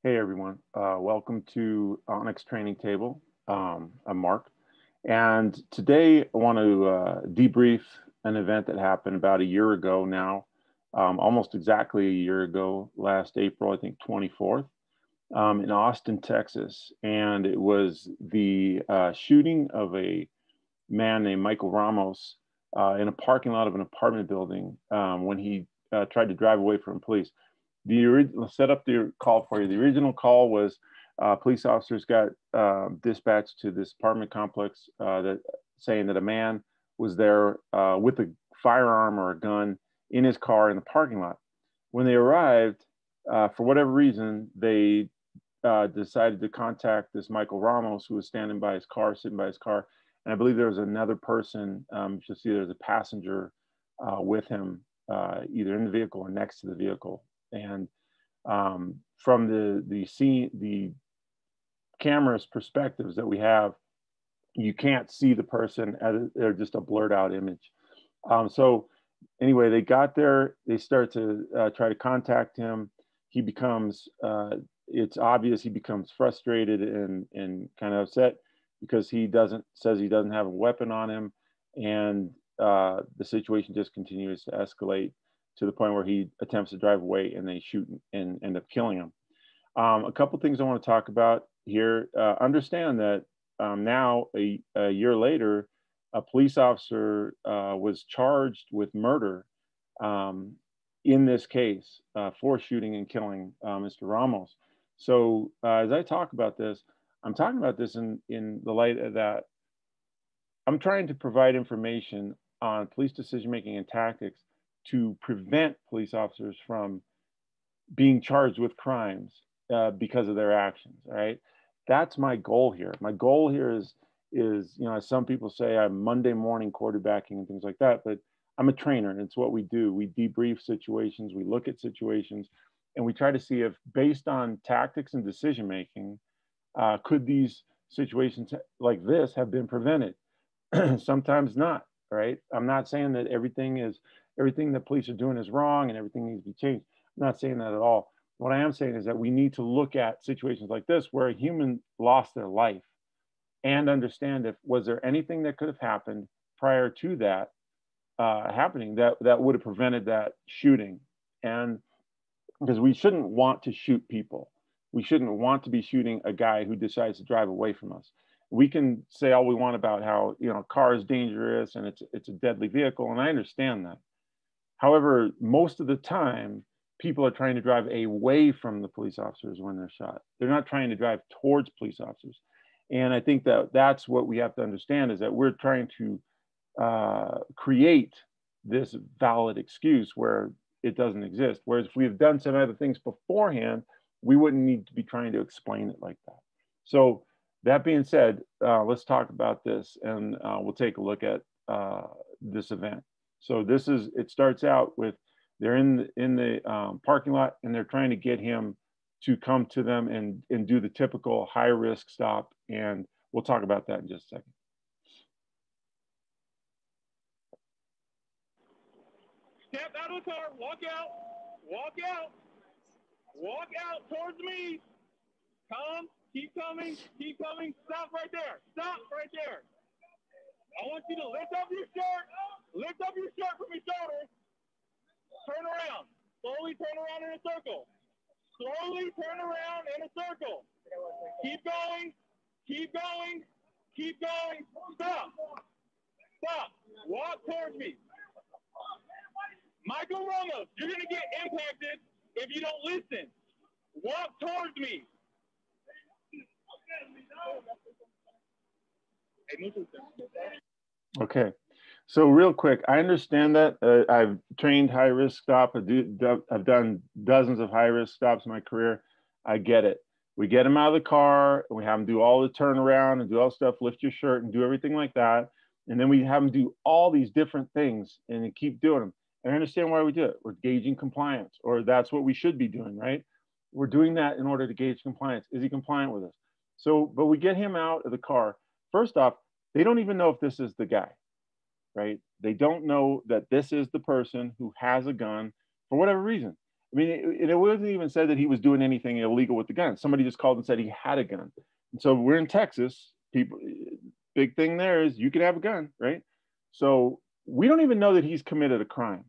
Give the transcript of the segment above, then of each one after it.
Hey everyone, welcome to Onyx Training Table. I'm Mark, and today I want to debrief an event that happened about a year ago now, almost exactly a year ago, last April, I think 24th, in Austin, Texas. And it was the shooting of a man named Michael Ramos in a parking lot of an apartment building when he tried to drive away from police. Let's set up the call for you. The original call was police officers got dispatched to this apartment complex that saying that a man was there with a firearm or a gun in his car in the parking lot. When they arrived, for whatever reason, they decided to contact this Michael Ramos, who was standing by his car, sitting by his car. And I believe there was another person, you'll see there's a passenger with him, either in the vehicle or next to the vehicle. And from the scene, the camera's perspectives that we have, you can't see the person; they're just a blurred out image. So anyway, they got there. They start to try to contact him. He becomes, it's obvious he becomes frustrated and kind of upset because says he doesn't have a weapon on him, and the situation just continues to escalate to the point where he attempts to drive away and they shoot and end up killing him. A couple things I want to talk about here. Understand that now, a year later, a police officer was charged with murder in this case for shooting and killing Mr. Ramos. So as I talk about this, I'm talking about this in the light of that I'm trying to provide information on police decision-making and tactics to prevent police officers from being charged with crimes because of their actions. All right, that's my goal here. My goal here is as some people say, I'm Monday morning quarterbacking and things like that, but I'm a trainer, and it's what we do. We debrief situations, we look at situations, and we try to see if, based on tactics and decision making, could these situations like this have been prevented? Sometimes not. Right? I'm not saying that everything that police are doing is wrong and everything needs to be changed. I'm not saying that at all. What I am saying is that we need to look at situations like this where a human lost their life and understand if was there anything that could have happened prior to that happening that would have prevented that shooting. And because we shouldn't want to shoot people, we shouldn't want to be shooting a guy who decides to drive away from us. We can say all we want about how a car is dangerous and it's a deadly vehicle, and I understand that. However, most of the time, people are trying to drive away from the police officers when they're shot. They're not trying to drive towards police officers. And I think that that's what we have to understand, is that we're trying to create this valid excuse where it doesn't exist. Whereas if we have done some other things beforehand, we wouldn't need to be trying to explain it like that. So that being said, let's talk about this, and we'll take a look at this event. So it starts out with they're in the parking lot, and they're trying to get him to come to them and do the typical high risk stop. And we'll talk about that in just a second. Step out of the car, walk out towards me. Come, keep coming, stop right there, I want you to lift up your shirt from your shoulders, turn around, slowly turn around in a circle, keep going, stop, walk towards me. Michael Ramos, you're going to get impacted if you don't listen. Walk towards me. Okay, so real quick, I understand that. I've trained high risk stop. I've done dozens of high risk stops in my career. I get it. We get them out of the car, and we have them do all the turnaround and do all stuff, lift your shirt and do everything like that. And then we have them do all these different things and they keep doing them. And I understand why we do it. We're gauging compliance, or that's what we should be doing, right? We're doing that in order to gauge compliance. Is he compliant with us? So, but we get him out of the car. First off, they don't even know if this is the guy, right? They don't know that this is the person who has a gun for whatever reason. I mean, it wasn't even said that he was doing anything illegal with the gun. Somebody just called and said he had a gun. And so we're in Texas. People, big thing there is you can have a gun, right? So we don't even know that he's committed a crime.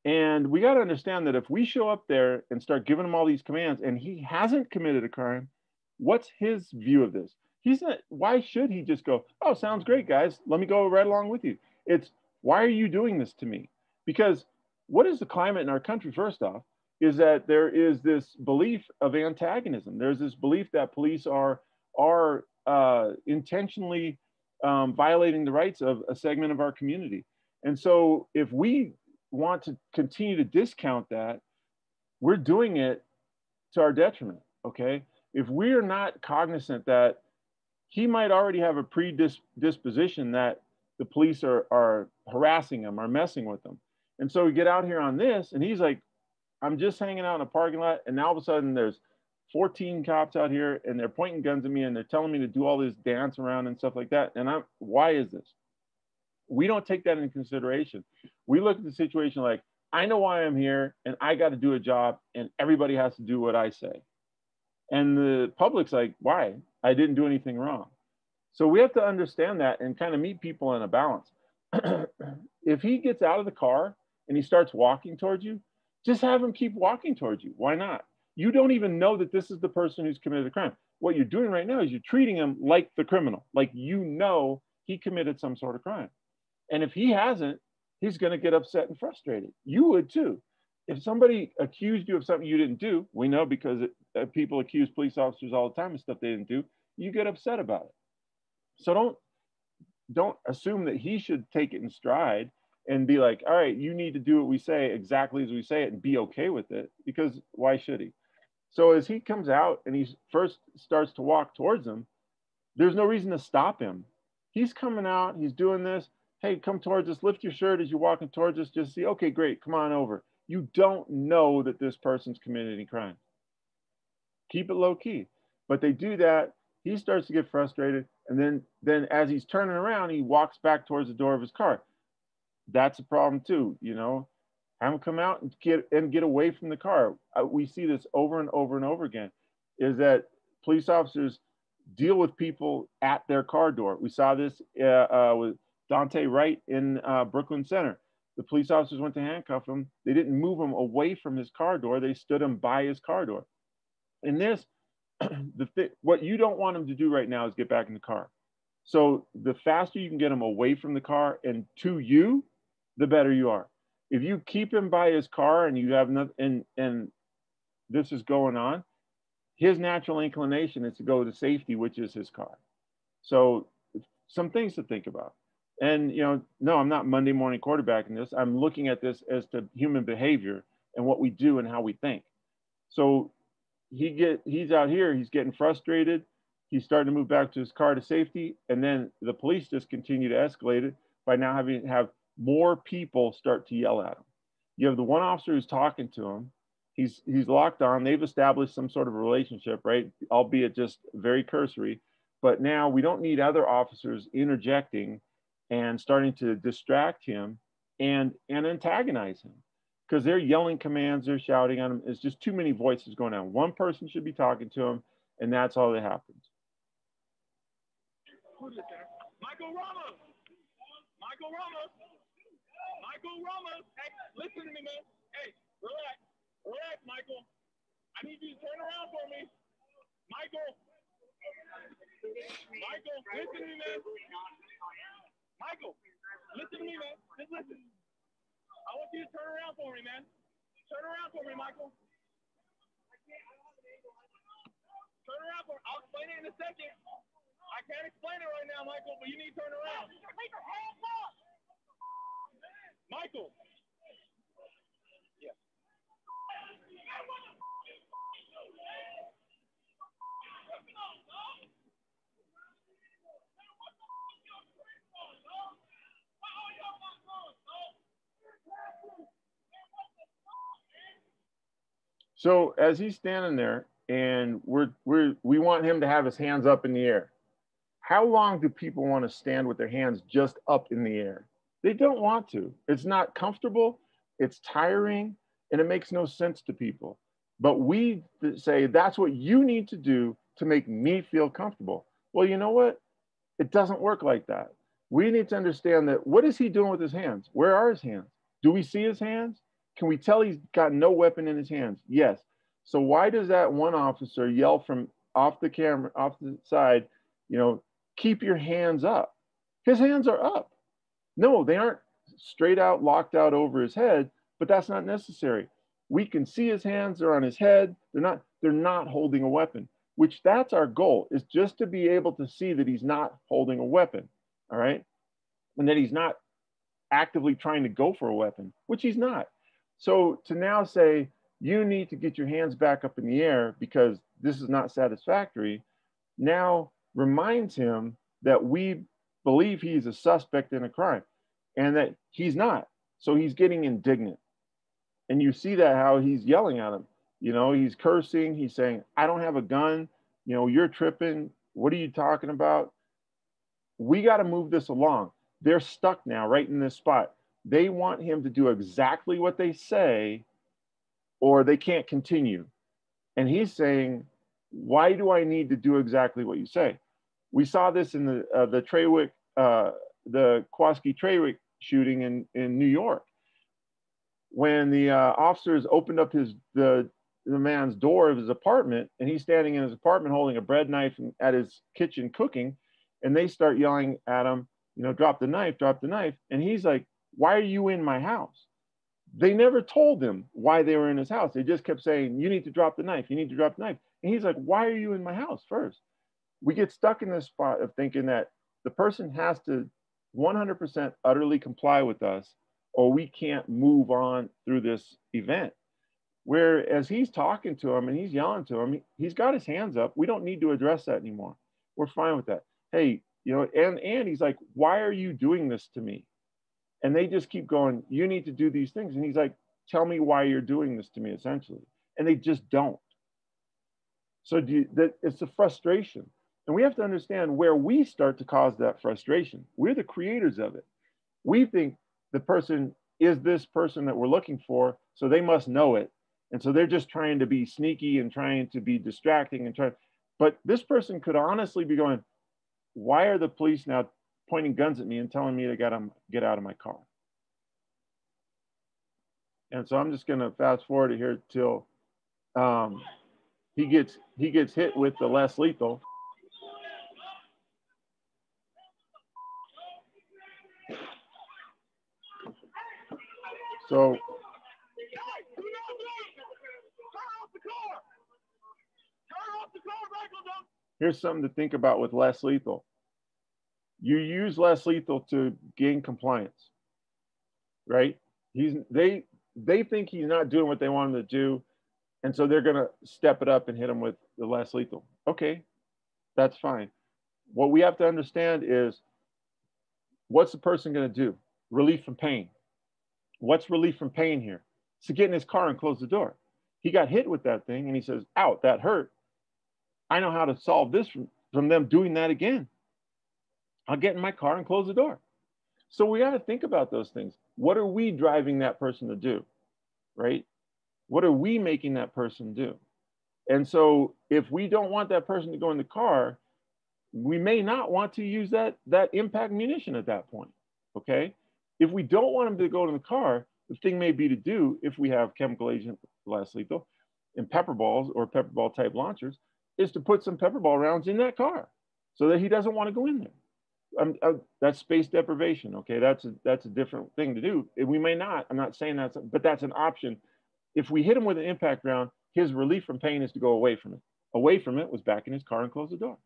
And we got to understand that if we show up there and start giving him all these commands and he hasn't committed a crime, what's his view of this? He's not, why should he just go, oh, sounds great, guys. Let me go right along with you. It's, why are you doing this to me? Because what is the climate in our country, first off, is that there is this belief of antagonism. There's this belief that police are intentionally violating the rights of a segment of our community. And so if we want to continue to discount that, we're doing it to our detriment, okay? If we're not cognizant that he might already have a predisposition that the police are harassing him, are messing with him. And so we get out here on this, and he's like, I'm just hanging out in a parking lot, and now all of a sudden there's 14 cops out here, and they're pointing guns at me, and they're telling me to do all this dance around and stuff like that. And why is this? We don't take that into consideration. We look at the situation like, I know why I'm here, and I got to do a job, and everybody has to do what I say. And the public's like, why? I didn't do anything wrong. So we have to understand that and kind of meet people in a balance. If he gets out of the car and he starts walking towards you, just have him keep walking towards you. Why not? You don't even know that this is the person who's committed a crime. What you're doing right now is you're treating him like the criminal, like you know he committed some sort of crime. And if he hasn't, he's going to get upset and frustrated. You would too. If somebody accused you of something you didn't do, we know because people accuse police officers all the time of stuff they didn't do, you get upset about it. So don't assume that he should take it in stride and be like, all right, you need to do what we say exactly as we say it and be okay with it, because why should he? So as he comes out and he first starts to walk towards him, there's no reason to stop him. He's coming out, he's doing this. Hey, come towards us, lift your shirt as you're walking towards us, just see, okay, great, come on over. You don't know that this person's committed any crime. Keep it low key. But they do that, he starts to get frustrated, and then as he's turning around, he walks back towards the door of his car. That's a problem too, you know. Have him come out and get away from the car. We see this over and over and over again, is that police officers deal with people at their car door. We saw this with Dante Wright in Brooklyn Center. The police officers went to handcuff him. They didn't move him away from his car door. They stood him by his car door. And this, what you don't want him to do right now is get back in the car. So the faster you can get him away from the car and to you, the better you are. If you keep him by his car and you have nothing, and this is going on, his natural inclination is to go to safety, which is his car. So some things to think about. And, you know, no, I'm not Monday morning quarterbacking this. I'm looking at this as to human behavior and what we do and how we think. So he's out here, he's getting frustrated. He's starting to move back to his car to safety. And then the police just continue to escalate it by now having to have more people start to yell at him. You have the one officer who's talking to him. He's locked on. They've established some sort of relationship, right? Albeit just very cursory. But now we don't need other officers interjecting and starting to distract him and antagonize him, because they're yelling commands, they're shouting at him. It's just too many voices going on. One person should be talking to him, and that's all that happens. Michael Ramos. Michael Ramos. Michael Ramos. Hey, listen to me, man. Hey, relax. Relax, Michael. I need you to turn around for me. Michael. Michael, listen to me, man. Michael, listen to me, man. Just listen. I want you to turn around for me, man. Turn around for me, Michael. Turn around for me. I'll explain it in a second. I can't explain it right now, Michael, but you need to turn around. Michael. Yeah. So as he's standing there and we want him to have his hands up in the air, how long do people want to stand with their hands just up in the air? They don't want to. It's not comfortable. It's tiring. And it makes no sense to people. But we say, that's what you need to do to make me feel comfortable. Well, you know what? It doesn't work like that. We need to understand that what is he doing with his hands? Where are his hands? Do we see his hands? Can we tell he's got no weapon in his hands? Yes. So why does that one officer yell from off the camera, off the side, you know, keep your hands up? His hands are up. No, they aren't straight out, locked out over his head, but that's not necessary. We can see his hands are on his head. They're not holding a weapon, which that's our goal, is just to be able to see that he's not holding a weapon. All right. And that he's not actively trying to go for a weapon, which he's not. So to now say, you need to get your hands back up in the air because this is not satisfactory, now reminds him that we believe he's a suspect in a crime and that he's not. So he's getting indignant. And you see that how he's yelling at him. You know, he's cursing. He's saying, I don't have a gun. You know, you're tripping. What are you talking about? We got to move this along. They're stuck now right in this spot. They want him to do exactly what they say or they can't continue. And he's saying, why do I need to do exactly what you say? We saw this in the Trawick, the Kowalski Trawick shooting in New York. When the officers opened up the man's door of his apartment, and he's standing in his apartment holding a bread knife at his kitchen cooking, and they start yelling at him, you know, drop the knife, drop the knife. And he's like, why are you in my house? They never told him why they were in his house. They just kept saying, you need to drop the knife, you need to drop the knife. And he's like, why are you in my house first? We get stuck in this spot of thinking that the person has to 100% utterly comply with us, or we can't move on through this event. Whereas he's talking to him and he's yelling to him, he's got his hands up. We don't need to address that anymore. We're fine with that. Hey, you know, and he's like, why are you doing this to me? And they just keep going, you need to do these things. And he's like, tell me why you're doing this to me, essentially. And they just don't. So it's a frustration. And we have to understand where we start to cause that frustration. We're the creators of it. We think the person is this person that we're looking for, so they must know it. And so they're just trying to be sneaky and trying to be distracting and trying. But this person could honestly be going, why are the police now pointing guns at me and telling me to get out of my car? And so I'm just going to fast forward here till he gets hit with the less lethal. So here's something to think about with less lethal. You use less lethal to gain compliance, right? They think he's not doing what they want him to do, and so they're going to step it up and hit him with the less lethal. Okay, that's fine. What we have to understand is, what's the person going to do? Relief from pain. What's relief from pain here? So get in his car and close the door. He got hit with that thing and he says, ow, that hurt. I know how to solve this from them doing that again. I'll get in my car and close the door. So we got to think about those things. What are we driving that person to do, right? What are we making that person do? And so if we don't want that person to go in the car, we may not want to use that impact munition at that point, okay? If we don't want them to go in the car, the thing may be to do, if we have chemical agent less lethal and pepper balls or pepper ball type launchers, is to put some pepper ball rounds in that car so that he doesn't want to go in there. That's space deprivation, okay? That's a different thing to do. We may not, I'm not saying that's, but that's an option. If we hit him with an impact round, his relief from pain is to go away from it. Away from it was back in his car and close the door.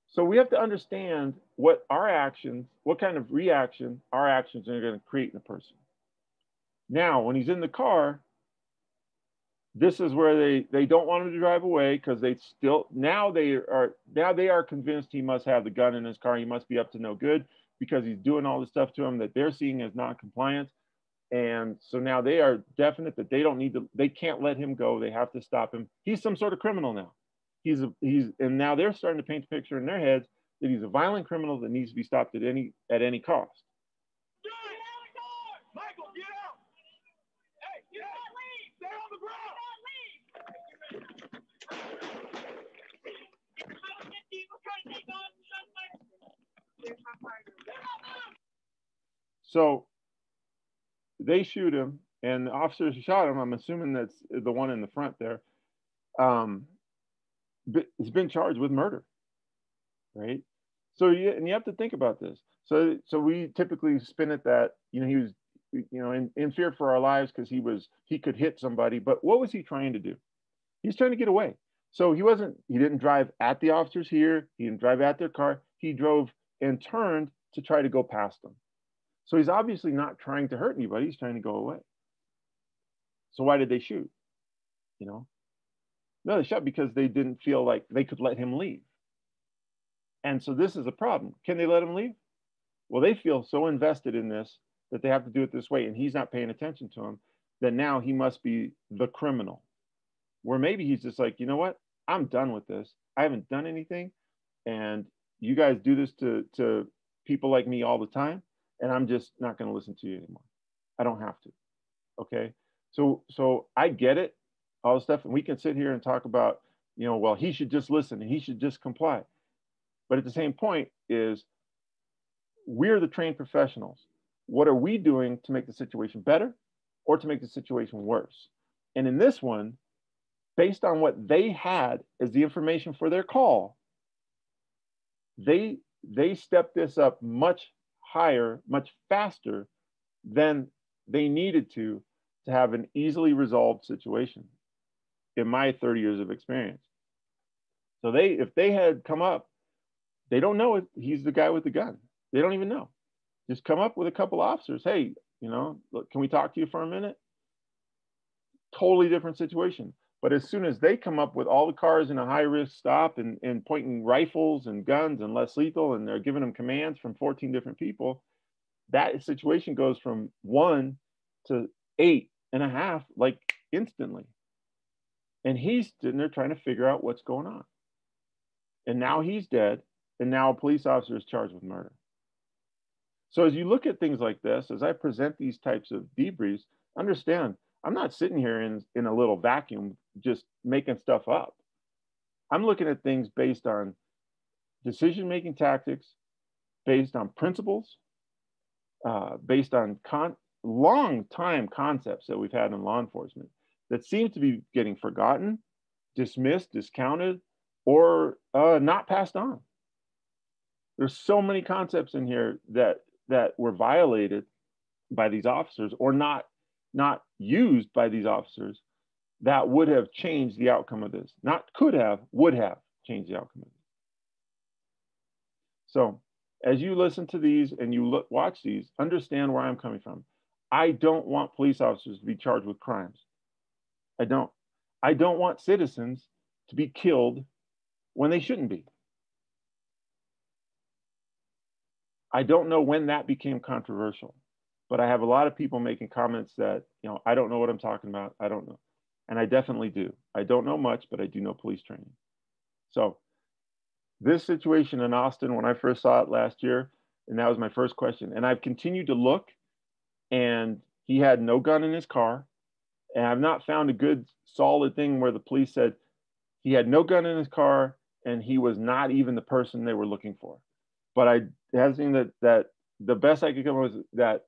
So we have to understand what kind of reaction our actions are going to create in a person. Now, when he's in the car, this is where they don't want him to drive away because now they are convinced he must have the gun in his car. He must be up to no good because he's doing all the stuff to him that they're seeing as non-compliance. And so now they are definite that they can't let him go. They have to stop him. He's some sort of criminal now. And now they're starting to paint the picture in their heads that he's a violent criminal that needs to be stopped at any cost. Michael, get out! Hey, get So they shoot him, and the officers who shot him, I'm assuming that's the one in the front there, has been charged with murder, right? So and you have to think about this. So we typically spin it that, you know, he was, you know, in fear for our lives because he could hit somebody. But what was he trying to do? He's trying to get away. So he didn't drive at the officers here. He didn't drive at their car. He drove and turned to try to go past them. So he's obviously not trying to hurt anybody. He's trying to go away. So why did they shoot? You know, no, they shot because they didn't feel like they could let him leave. And so this is a problem. Can they let him leave? Well, they feel so invested in this that they have to do it this way, and he's not paying attention to him, that now he must be the criminal. Where maybe he's just like, you know what? I'm done with this. I haven't done anything, and you guys do this to people like me all the time, and I'm just not going to listen to you anymore. I don't have to. Okay. So I get it, all the stuff, and we can sit here and talk about, you know, well, he should just listen and he should just comply. But at the same point is, we're the trained professionals. What are we doing to make the situation better or to make the situation worse? And in this one, based on what they had as the information for their call, they stepped this up much higher, much faster than they needed to have an easily resolved situation in my 30 years of experience. So if they had come up, they don't know if he's the guy with the gun. They don't even know. Just come up with a couple officers. Hey, you know, look, can we talk to you for a minute? Totally different situation. But as soon as they come up with all the cars in a high risk stop and pointing rifles and guns and less lethal, and they're giving them commands from 14 different people, that situation goes from 1 to 8.5, like instantly. And he's sitting there trying to figure out what's going on. And now he's dead. And now a police officer is charged with murder. So as you look at things like this, as I present these types of debriefs, understand I'm not sitting here in a little vacuum just making stuff up. I'm looking at things based on decision-making tactics, based on principles, based on long-time concepts that we've had in law enforcement that seem to be getting forgotten, dismissed, discounted, or not passed on. There's so many concepts in here that were violated by these officers or not used by these officers that would have changed the outcome of this. Not could have, would have changed the outcome of this. So as you listen to these and you watch these, understand where I'm coming from. I don't want police officers to be charged with crimes. I don't want citizens to be killed when they shouldn't be. I don't know when that became controversial, but I have a lot of people making comments that, you know, I don't know what I'm talking about. I don't know. And I definitely do. I don't know much, but I do know police training. So this situation in Austin, when I first saw it last year, and that was my first question, and I've continued to look, and he had no gun in his car. And I've not found a good solid thing where the police said he had no gun in his car and he was not even the person they were looking for. But I have seen that the best I could come up with was that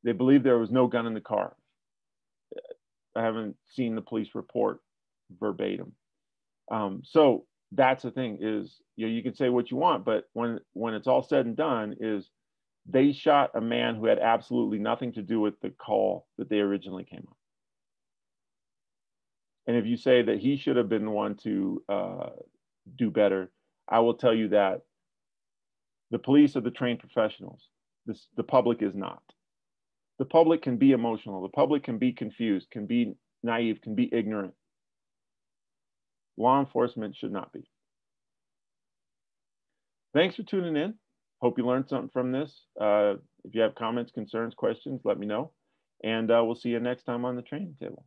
they believe there was no gun in the car. I haven't seen the police report verbatim. So that's the thing is, you know, you can say what you want, but when it's all said and done is they shot a man who had absolutely nothing to do with the call that they originally came on. And if you say that he should have been the one to do better, I will tell you that the police are the trained professionals. The public is not. The public can be emotional. The public can be confused, can be naive, can be ignorant. Law enforcement should not be. Thanks for tuning in. Hope you learned something from this. If you have comments, concerns, questions, let me know. And we'll see you next time on the training table.